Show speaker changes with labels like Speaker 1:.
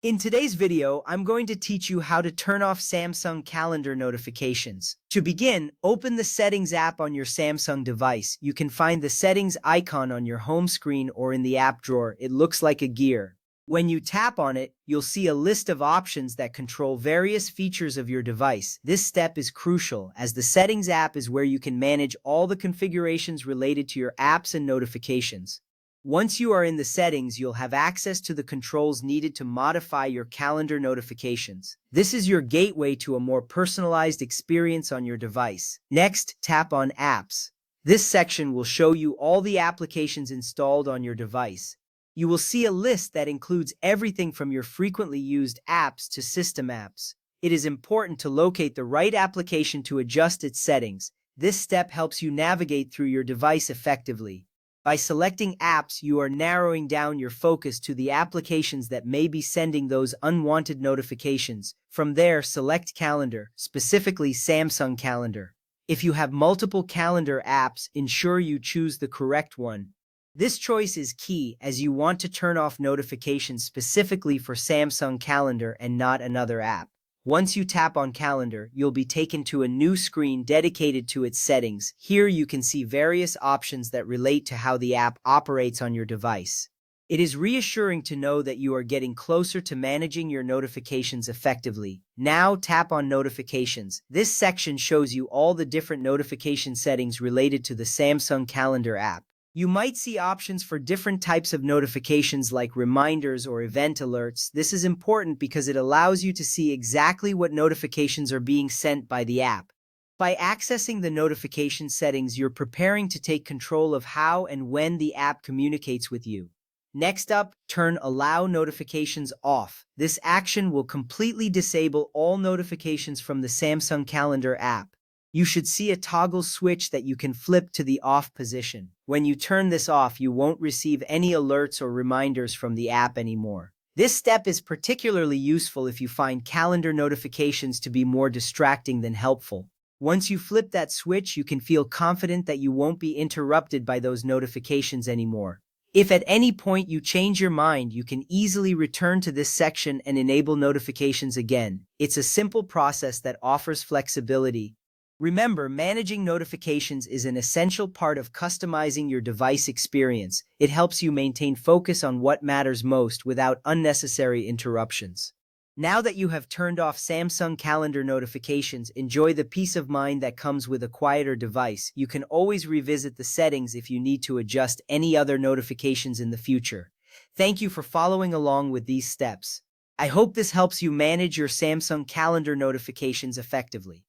Speaker 1: In today's video, I'm going to teach you how to turn off Samsung Calendar notifications. To begin, open the Settings app on your Samsung device. You can find the Settings icon on your home screen or in the app drawer. It looks like a gear. When you tap on it, you'll see a list of options that control various features of your device. This step is crucial, as the Settings app is where you can manage all the configurations related to your apps and notifications. Once you are in the settings, you'll have access to the controls needed to modify your calendar notifications. This is your gateway to a more personalized experience on your device. Next, tap on Apps. This section will show you all the applications installed on your device. You will see a list that includes everything from your frequently used apps to system apps. It is important to locate the right application to adjust its settings. This step helps you navigate through your device effectively. By selecting apps, you are narrowing down your focus to the applications that may be sending those unwanted notifications. From there, select Calendar, specifically Samsung Calendar. If you have multiple calendar apps, ensure you choose the correct one. This choice is key, as you want to turn off notifications specifically for Samsung Calendar and not another app. Once you tap on Calendar, you'll be taken to a new screen dedicated to its settings. Here you can see various options that relate to how the app operates on your device. It is reassuring to know that you are getting closer to managing your notifications effectively. Now tap on Notifications. This section shows you all the different notification settings related to the Samsung Calendar app. You might see options for different types of notifications like reminders or event alerts. This is important because it allows you to see exactly what notifications are being sent by the app. By accessing the notification settings, you're preparing to take control of how and when the app communicates with you. Next up, turn Allow Notifications off. This action will completely disable all notifications from the Samsung Calendar app. You should see a toggle switch that you can flip to the off position. When you turn this off, you won't receive any alerts or reminders from the app anymore. This step is particularly useful if you find calendar notifications to be more distracting than helpful. Once you flip that switch, you can feel confident that you won't be interrupted by those notifications anymore. If at any point you change your mind, you can easily return to this section and enable notifications again. It's a simple process that offers flexibility. Remember, managing notifications is an essential part of customizing your device experience. It helps you maintain focus on what matters most without unnecessary interruptions. Now that you have turned off Samsung Calendar notifications, enjoy the peace of mind that comes with a quieter device. You can always revisit the settings if you need to adjust any other notifications in the future. Thank you for following along with these steps. I hope this helps you manage your Samsung Calendar notifications effectively.